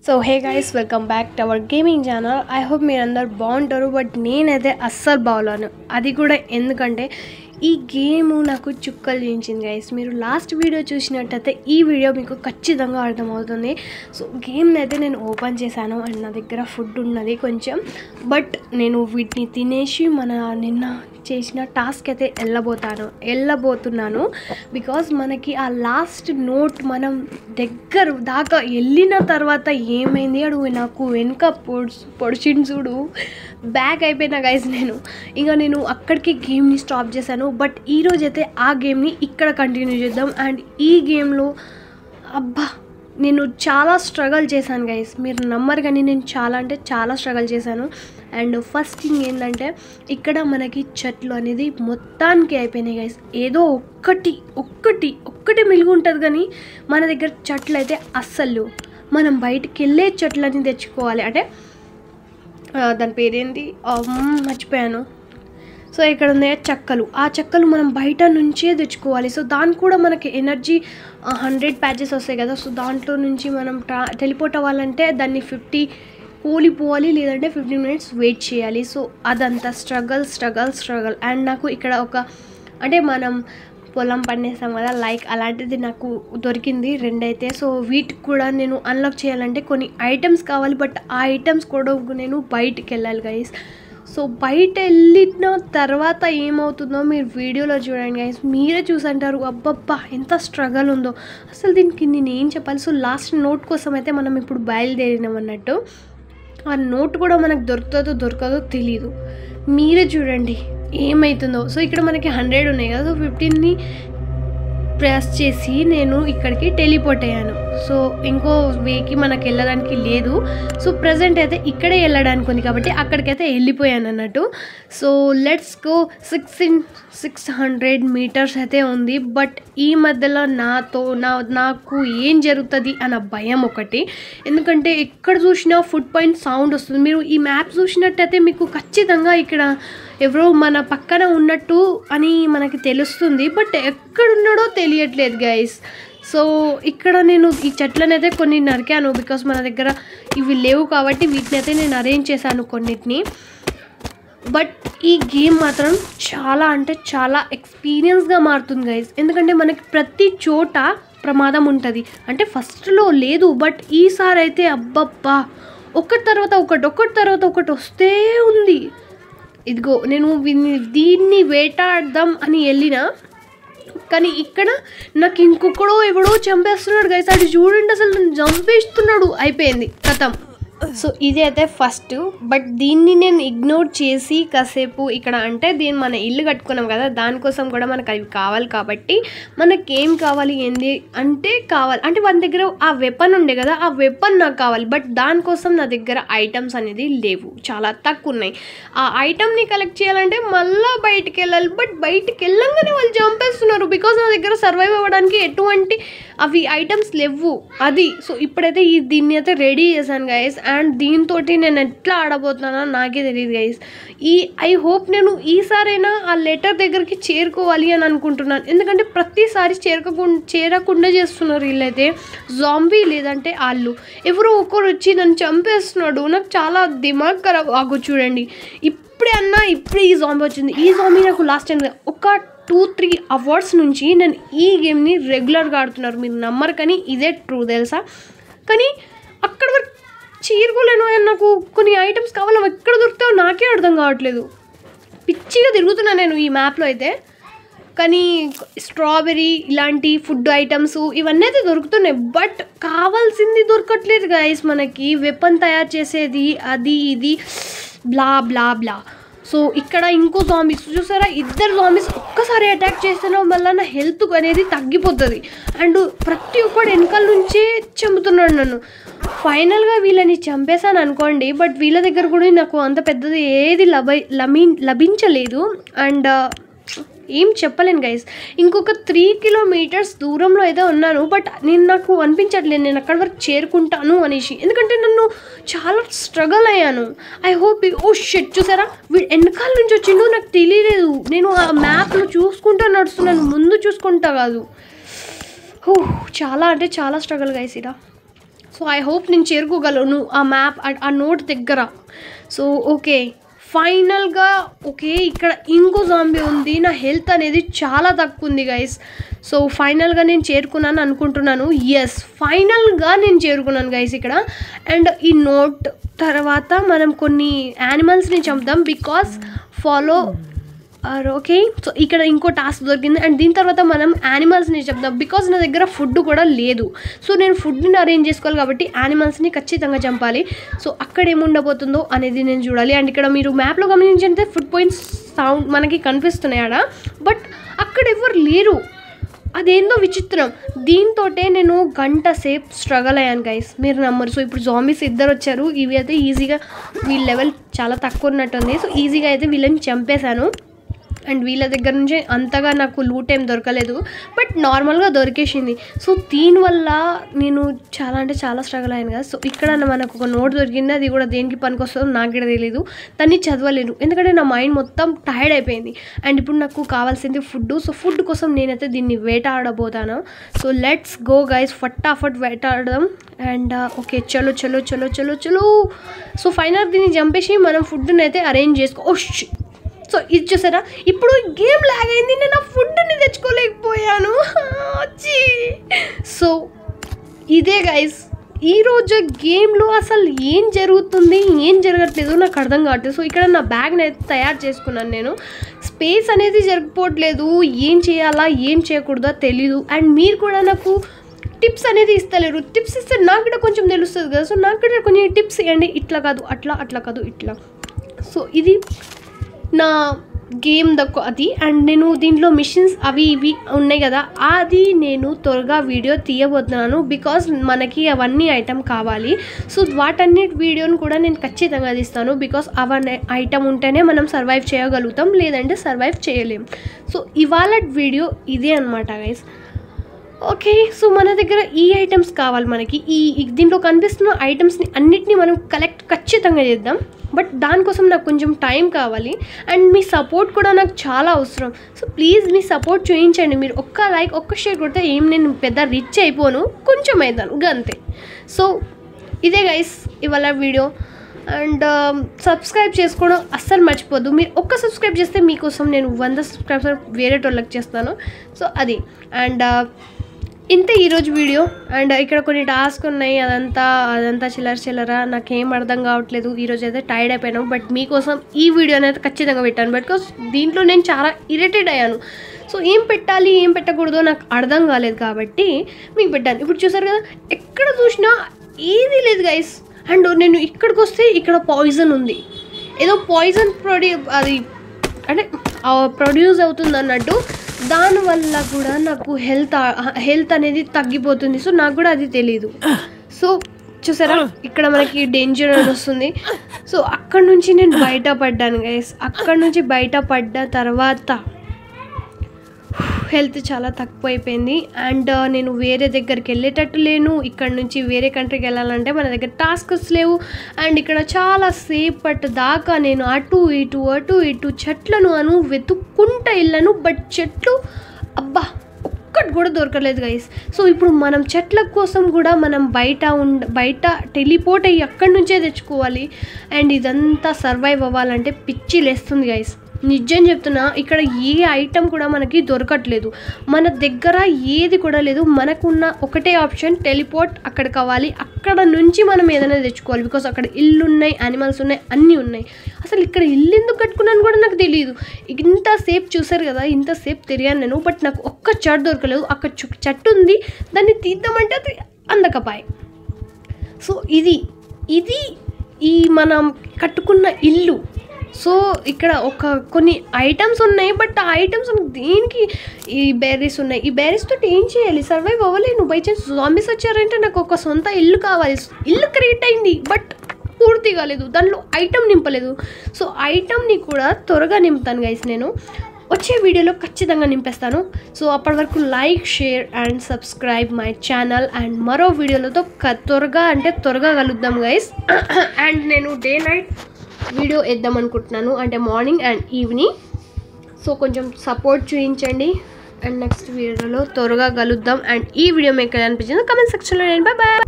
So hey guys welcome back to our gaming channel. I hope మీరందరూ బాగుంటారు. But నేనైతే అస్సలు బాగోలేను. అది కూడా ఎందుకంటే ఈ గేమ్ నాకు చుక్కలు చూపించింది గైస్. మీరు లాస్ట్ వీడియో చూసినట్టయితే ఈ వీడియో మీకు ఖచ్చితంగా అర్థమవుతుంది. సో గేమ్ని అయితే నేను ఓపెన్ చేశాను అండ్ నా దగ్గర ఫుడ్ ఉన్నది కొంచెం. బట్ నేను వీటిని తినేసి నిన్న చేసిన టాస్క్ అయితే వెళ్ళబోతున్నాను. బికాజ్ మనకి ఆ లాస్ట్ నోట్ మనం దగ్గర దాకా వెళ్ళిన తర్వాత ఏమైంది అడుగు నాకు వెనుక పొడిచిండు చూడు, బ్యాక్ అయిపోయినా గైస్. నేను అక్కడికి గేమ్ని స్టాప్ చేశాను. బట్ ఈరోజైతే ఆ గేమ్ని ఇక్కడ కంటిన్యూ చేద్దాం. అండ్ ఈ గేమ్లో అబ్బా నేను చాలా స్ట్రగల్ చేశాను గైస్. మీరు నమ్మరు కానీ నేను చాలా స్ట్రగల్ చేశాను. అండ్ ఫస్ట్ థింగ్ ఏంటంటే ఇక్కడ మనకి చెట్లు అనేది మొత్తానికి అయిపోయినాయి గైస్. ఏదో ఒక్కటి మిలుగు ఉంటుంది కానీ మన దగ్గర చెట్లు అయితే అస్సలు మనం బయటికి వెళ్ళే చెట్లని తెచ్చుకోవాలి. అంటే దాని పేరేంటి మర్చిపోయాను. సో ఇక్కడ ఉన్నాయి చెక్కలు. ఆ చెక్కలు మనం బయట నుంచే తెచ్చుకోవాలి. సో దానికి కూడా మనకి ఎనర్జీ 100 ప్యాచెస్ వస్తాయి కదా. సో దాంట్లో నుంచి మనం టెలిపోర్ట్ అవ్వాలంటే దాన్ని 50 కూలిపోవాలి, లేదంటే 15 మినిట్స్ వెయిట్ చేయాలి. సో అదంతా స్ట్రగల్. అండ్ నాకు ఇక్కడ అంటే మనం పొలం పండిస్తాం కదా, లైక్ అలాంటిది నాకు దొరికింది 2 అయితే. సో వీటికి కూడా నేను అన్లాక్ చేయాలంటే కొన్ని ఐటమ్స్ కావాలి. బట్ ఆ ఐటమ్స్ కూడా నేను బయటికి వెళ్ళాలి గైస్. సో బయట వెళ్ళిన తర్వాత ఏమవుతుందో మీరు వీడియోలో చూడండి గైస్. మీరే చూసంటారు అబ్బబ్బా ఎంత స్ట్రగల్ ఉందో అసలు దీనికి నేను ఏం చెప్పాలి. సో లాస్ట్ నోట్ కోసం అయితే మనం ఇప్పుడు బయలుదేరినాం అన్నట్టు. ఆ నోట్ కూడా మనకు దొరకదో తెలీదు. మీరే చూడండి ఏమవుతుందో. సో ఇక్కడ మనకి 100 ఉన్నాయి కదా. సో 15ని ప్రెస్ చేసి నేను ఇక్కడికి టెలిపోర్ట్ అయ్యాను. సో ఇంకో వేకి మనకు వెళ్ళడానికి లేదు. సో ప్రజెంట్ అయితే ఇక్కడే వెళ్ళడానికి ఉంది కాబట్టి అక్కడికైతే వెళ్ళిపోయాను అన్నట్టు. So let's go. 600 మీటర్స్ అయితే ఉంది. బట్ ఈ మధ్యలో నాకు ఏం జరుగుతుంది అన్న భయం ఒకటి. ఎందుకంటే ఎక్కడ చూసినా ఫుట్ పాయింట్ సౌండ్ వస్తుంది. మీరు ఈ మ్యాప్ చూసినట్టయితే మీకు ఖచ్చితంగా ఇక్కడ ఎవరో మన పక్కన ఉన్నట్టు అని మనకి తెలుస్తుంది. బట్ ఎక్కడున్నాడో తెలియట్లేదు గైస్. సో ఇక్కడ నేను ఈ చెట్లను అయితే కొన్ని నరికాను. బికాస్ మన దగ్గర ఇవి లేవు కాబట్టి వీటిని అయితే నేను అరేంజ్ చేశాను కొన్నిటిని. బట్ ఈ గేమ్ మాత్రం చాలా ఎక్స్పీరియన్స్గా మారుతుంది గైస్. ఎందుకంటే మనకి ప్రతి చోట ప్రమాదం ఉంటుంది. అంటే ఫస్ట్లో లేదు, బట్ ఈసారి అయితే అబ్బబ్బా ఒకటి తర్వాత ఒకటి వస్తే ఉంది. ఇదిగో నేను దీన్ని వేటాడదాం అని వెళ్ళినా కానీ ఇక్కడ నాకు ఇంకొకడో ఎవడో చంపేస్తున్నాడు గైస్. అది చూడండి అసలు నన్ను చంపేస్తున్నాడు. అయిపోయింది కథం. సో ఇది అయితే ఫస్ట్. బట్ దీన్ని నేను ఇగ్నోర్ చేసి కాసేపు ఇక్కడ అంటే మన ఇల్లు కట్టుకున్నాం కదా, దానికోసం కూడా మనకు అవి కావాలి కాబట్టి మనకేం కావాలి ఏంది అంటే మన దగ్గర ఆ వెపన్ ఉండే కదా, ఆ వెపన్ నాకు కావాలి. బట్ దానికోసం నా దగ్గర ఐటమ్స్ అనేది లేవు, చాలా తక్కువ ఉన్నాయి. ఆ ఐటమ్ని కలెక్ట్ చేయాలంటే మళ్ళీ బయటికి వెళ్ళాలి. బట్ బయటికి వెళ్ళంగానే వాళ్ళు చంపేస్తున్నారు. బికాజ్ నా దగ్గర సర్వైవ్ అవ్వడానికి ఎటువంటి అవి ఐటమ్స్ లేవు అది. సో ఇప్పుడైతే దీన్ని అయితే రెడీ చేశాను గైస్. అండ్ దీంతో నేను ఎట్లా ఆడబోతున్నానో నాకే తెలియదు గైస్. ఐ హోప్ నేను ఈసారైనా ఆ లెటర్ దగ్గరికి చేరుకోవాలి అని అనుకుంటున్నాను. ఎందుకంటే ప్రతిసారి చేరకుండా చేస్తున్నారు వీళ్ళైతే. జాంబీ లేదంటే వాళ్ళు ఎవరో ఒకరు వచ్చి నన్ను చంపేస్తున్నాడు. నాకు చాలా దిమాగ్ ఖరాబ్. చూడండి ఇప్పుడు ఈ జాంబీ వచ్చింది. ఈ జాంబీ నాకు లాస్ట్ టైం ఒక 2-3 అవర్స్ నుంచి నేను ఈ గేమ్ని రెగ్యులర్గా ఆడుతున్నారు. మీరు నమ్మరు కానీ ఇదే ట్రూ తెలుసా. కానీ అక్కడ వరకు చీరుకోలేను. నాకు కొన్ని ఐటమ్స్ కావాలి, అవి ఎక్కడ దొరుకుతాయో నాకే అర్థం కావట్లేదు. పిచ్చిగా తిరుగుతున్నాను నేను ఈ మ్యాప్లో అయితే. కానీ స్ట్రాబెర్రీ ఇలాంటి ఫుడ్ ఐటమ్స్ ఇవన్నీ అయితే దొరుకుతున్నాయి. బట్ కావాల్సింది దొరకట్లేదు గైస్. మనకి వెపన్ తయారు చేసేది అది ఇది బ్లా బ్లా బ్లా. సో ఇక్కడ ఇంకో జాంబీస్ చూసారా, 2 జాంబీస్ ఒక్కసారి అటాక్ చేసిన వల్ల నా హెల్త్ అనేది తగ్గిపోతుంది. అండ్ ప్రతి ఒక్కడు వెనకాల నుంచే చంపుతున్నాడు నన్ను. ఫైనల్గా వీళ్ళని చంపేశాను అనుకోండి. బట్ వీళ్ళ దగ్గర కూడా నాకు అంత పెద్దది ఏది లభించలేదు. అండ్ ఏం చెప్పలేను గైస్. ఇంకొక 3 కిలోమీటర్స్ దూరంలో అయితే ఉన్నాను. బట్ నాకు అనిపించట్లేదు నేను అక్కడి వరకు చేరుకుంటాను అనేసి. ఎందుకంటే నన్ను చాలా స్ట్రగల్ అయ్యాను. ఐ హోప్ షెట్ చూసారా వీడు వెనకాల నుంచి వచ్చిండు, నాకు తెలియలేదు. నేను ఆ మ్యాప్లో చూసుకుంటా నడుస్తున్నాను, ముందు చూసుకుంటా కాదు. చాలా స్ట్రగల్ గైస్ ఇలా. సో ఐ హోప్ నేను చేరుకోగలను ఆ మ్యాప్ ఆ నోట్ దగ్గర. సో ఓకే, ఫైనల్గా ఓకే ఇక్కడ ఇంకో జాంబీ ఉంది. నా హెల్త్ అనేది చాలా తక్కువ ఉంది గైస్. సో ఫైనల్గా నేను చేరుకున్నాను అనుకుంటున్నాను. ఎస్, ఫైనల్గా నేను చేరుకున్నాను గైస్ ఇక్కడ. అండ్ ఈ నోట్ తర్వాత మనం కొన్ని యానిమల్స్ని చంపుదాం బికాస్ ఫాలో ఓకే. సో ఇక్కడ ఇంకో టాస్క్ దొరికింది. అండ్ దీని తర్వాత మనం యానిమల్స్ని చెప్దాం బికాజ్ నా దగ్గర ఫుడ్ కూడా లేదు. సో నేను ఫుడ్ని అరేంజ్ చేసుకోవాలి కాబట్టి యానిమల్స్ని ఖచ్చితంగా చంపాలి. సో అక్కడ ఏముండబోతుందో అనేది నేను చూడాలి. అండ్ ఇక్కడ మీరు మ్యాప్లో గమనించంటే ఫుడ్ పాయింట్స్ సౌండ్ మనకి కనిపిస్తున్నాయి ఆడ, బట్ అక్కడ ఎవరు లేరు. అదేందో విచిత్రం. దీంతో నేను గంట సేపు స్ట్రగల్ అయ్యాను గైస్, మీరు నమ్మరు. సో ఇప్పుడు జాంబీస్ ఇద్దరు వచ్చారు. ఇవి అయితే ఈజీగా వీళ్ళ లెవెల్ చాలా తక్కువ ఉన్నట్టుంది. సో ఈజీగా అయితే వీళ్ళని చంపేశాను. అండ్ వీళ్ళ దగ్గర నుంచి అంతగా నాకు లూట్ ఏం దొరకలేదు, బట్ నార్మల్గా దొరికేసింది. సో దీనివల్ల నేను చాలా అంటే చాలా స్ట్రగుల్ అయ్యాను కదా. సో ఇక్కడ మనకు ఒక నోట్ దొరికింది. అది కూడా దేనికి పనికొస్తుందో నాకు కూడా తెలియదు. దాన్ని చదవలేను ఎందుకంటే నా మైండ్ మొత్తం టైర్డ్ అయిపోయింది. అండ్ ఇప్పుడు నాకు కావాల్సింది ఫుడ్. సో ఫుడ్ కోసం నేనైతే దీన్ని వేటాడబోతాను. సో లెట్స్ గో గైస్, ఫటాఫట్ వేటాడదాం. అండ్ ఓకే, చలో చలో చలో చలో చలో. సో ఫైనల్ దీన్ని చంపేసి మనం ఫుడ్ని అయితే అరేంజ్ చేసుకో. సో ఇది చూసారా, ఇప్పుడు గేమ్ లాగ్ అయింది. నేను ఆ ఫుడ్ని తెచ్చుకోలేకపోయాను. సో ఇదే గైస్ ఈరోజు గేమ్లో అసలు ఏం జరుగుతుంది ఏం జరగట్లేదు నాకు అర్థం కావట్లేదు. సో ఇక్కడ నా బ్యాగ్ని అయితే తయారు చేసుకున్నాను నేను. స్పేస్ అనేది జరగపోవట్లేదు. ఏం చేయాలా ఏం చేయకూడదో తెలీదు. అండ్ మీరు కూడా నాకు టిప్స్ అనేది ఇస్తలేరు. టిప్స్ ఇస్తే నాకు కూడా కొంచెం తెలుస్తుంది కదా. సో నాకు కూడా కొంచెం టిప్స్ ఇవ్వండి. ఇట్లా కాదు అట్లా, అట్లా కాదు ఇట్లా. సో ఇది నా గేమ్ అది. అండ్ నేను దీంట్లో మిషన్స్ అవి ఇవి ఉన్నాయి కదా, అది నేను త్వరగా వీడియో తీయబోతున్నాను బికాజ్ మనకి అవన్నీ ఐటమ్ కావాలి. సో వాటన్నిటి వీడియోని కూడా నేను ఖచ్చితంగా తీస్తాను బికాజ్ అవన్నీ ఐటమ్ ఉంటేనే మనం సర్వైవ్ చేయగలుగుతాం, లేదంటే సర్వైవ్ చేయలేం. సో ఇవాళ వీడియో ఇదే అనమాట గైస్. ఓకే, సో మన దగ్గర ఈ ఐటమ్స్ కావాలి మనకి. దీంట్లో కనిపిస్తున్న ఐటమ్స్ని అన్నిటినీ మనం కలెక్ట్ ఖచ్చితంగా చేద్దాం. బట్ దానికోసం నాకు కొంచెం టైం కావాలి. అండ్ మీ సపోర్ట్ కూడా నాకు చాలా అవసరం. సో ప్లీజ్ మీ సపోర్ట్ చూపించండి. మీరు ఒక్క లైక్ ఒక్క షేర్ కొడితే ఏం నేను పెద్ద రిచ్ అయిపోను, కొంచెం అవుతాను అంతే. సో ఇదే గైస్ ఇవాళ వీడియో. అండ్ సబ్స్క్రైబ్ చేసుకోవడం అస్సలు మర్చిపోద్దు. మీరు ఒక్క సబ్స్క్రైబ్ చేస్తే మీకోసం నేను 100 సబ్స్క్రైబర్స్ వేరే వాళ్ళకి చేస్తాను. సో అది. అండ్ ఇంతే ఈరోజు వీడియో. అండ్ ఇక్కడ కొన్ని టాస్క్ ఉన్నాయి, అదంతా చిల్లర నాకేం అర్థం కావట్లేదు. ఈరోజు అయితే టైర్డ్ అయిపోయాను. బట్ మీకోసం ఈ వీడియో అనేది ఖచ్చితంగా పెట్టాను బికాస్ దీంట్లో నేను చాలా ఇరిటేట్ అయ్యాను. సో ఏం పెట్టాలి ఏం పెట్టకూడదో నాకు అర్థం కాలేదు కాబట్టి మీకు పెట్టాను. ఇప్పుడు చూసారు కదా, ఎక్కడ చూసినా ఏది లేదు గైస్. అండ్ నేను ఇక్కడికి వస్తే ఇక్కడ పాయిజన్ ఉంది. ఏదో పాయిజన్ అది అంటే ప్రొడ్యూస్ అవుతుంది అన్నట్టు. దానివల్ల కూడా నాకు హెల్త్ అనేది తగ్గిపోతుంది. సో నాకు కూడా అది తెలీదు. సో చూసారా, ఇక్కడ మనకి డేంజర్ అని వస్తుంది. సో అక్కడ నుంచి నేను బయటపడ్డాను గైస్. అక్కడ నుంచి బయటపడ్డ తర్వాత హెల్త్ చాలా తక్కువ అయిపోయింది. అండ్ నేను వేరే దగ్గరికి వెళ్ళేటట్టు లేను. ఇక్కడ నుంచి వేరే కంట్రీకి వెళ్ళాలంటే మన దగ్గర టాస్క్స్ లేవు. అండ్ ఇక్కడ చాలా సేపటి దాకా నేను అటు ఇటు చెట్లను వెతుక్కుంటా వెళ్ళాను. బట్ చెట్లు అబ్బా ఒక్కటి కూడా దొరకలేదు గైస్. సో ఇప్పుడు మనం చెట్ల కోసం కూడా మనం బయట టెలిపోర్ట్ అయ్యి అక్కడి నుంచే తెచ్చుకోవాలి. అండ్ ఇదంతా సర్వైవ్ అవ్వాలంటే పిచ్చి లేస్తుంది గైస్. నిజం చెప్తున్నా, ఇక్కడ ఏ ఐటమ్ కూడా మనకి దొరకట్లేదు. మన దగ్గర ఏది కూడా లేదు. మనకున్న ఒకటే ఆప్షన్ టెలిపోర్ట్ అక్కడ కావాలి. అక్కడ నుంచి మనం ఏదైనా తెచ్చుకోవాలి బికాస్ అక్కడ ఇల్లు ఉన్నాయి, యానిమల్స్ ఉన్నాయి, అన్నీ ఉన్నాయి. అసలు ఇక్కడ ఇల్లు ఎందుకు కట్టుకున్నాను కూడా నాకు తెలియదు. ఇంతసేపు చూసారు కదా, ఇంతసేపు తిరిగాను నేను. బట్ నాకు ఒక్క చెట్టు దొరకలేదు. అక్కడ చెట్టు ఉంది, దాన్ని తీద్దామంటే అది అందకపాయ్. సో ఇది ఈ మనం కట్టుకున్న ఇల్లు. సో ఇక్కడ కొన్ని ఐటమ్స్ ఉన్నాయి. బట్ ఆ ఐటమ్స్ దేనికి, ఈ బెర్రీస్ ఉన్నాయి. ఈ బెర్రీస్ తోటి ఏం చేయాలి? సర్వైవ్ అవ్వలేను. బై ఛాన్స్ జాంబీస్ వచ్చారంటే నాకు ఒక సొంత ఇల్లు కావాలి. ఇల్లు క్రియేట్ అయింది బట్ పూర్తి కాలేదు. దానిలో ఐటమ్ నింపలేదు. సో ఐటమ్ని కూడా త్వరగా నింపుతాను గైస్. నేను వచ్చే వీడియోలో ఖచ్చితంగా నింపేస్తాను. సో అప్పటి వరకు like, share and subscribe my channel. And మరో వీడియోలతో త్వరగా కలుద్దాం గైస్. అండ్ నేను డే నైట్ వీడియో వేద్దాం అనుకుంటున్నాను, అంటే మార్నింగ్ అండ్ ఈవినింగ్. సో కొంచెం సపోర్ట్ చూపించండి. అండ్ నెక్స్ట్ వీడియోలో త్వరగా కలుద్దాం. అండ్ ఈ వీడియో మీకు ఎలా అనిపించిందో కామెంట్ సెక్షన్లో నేను బాయ్.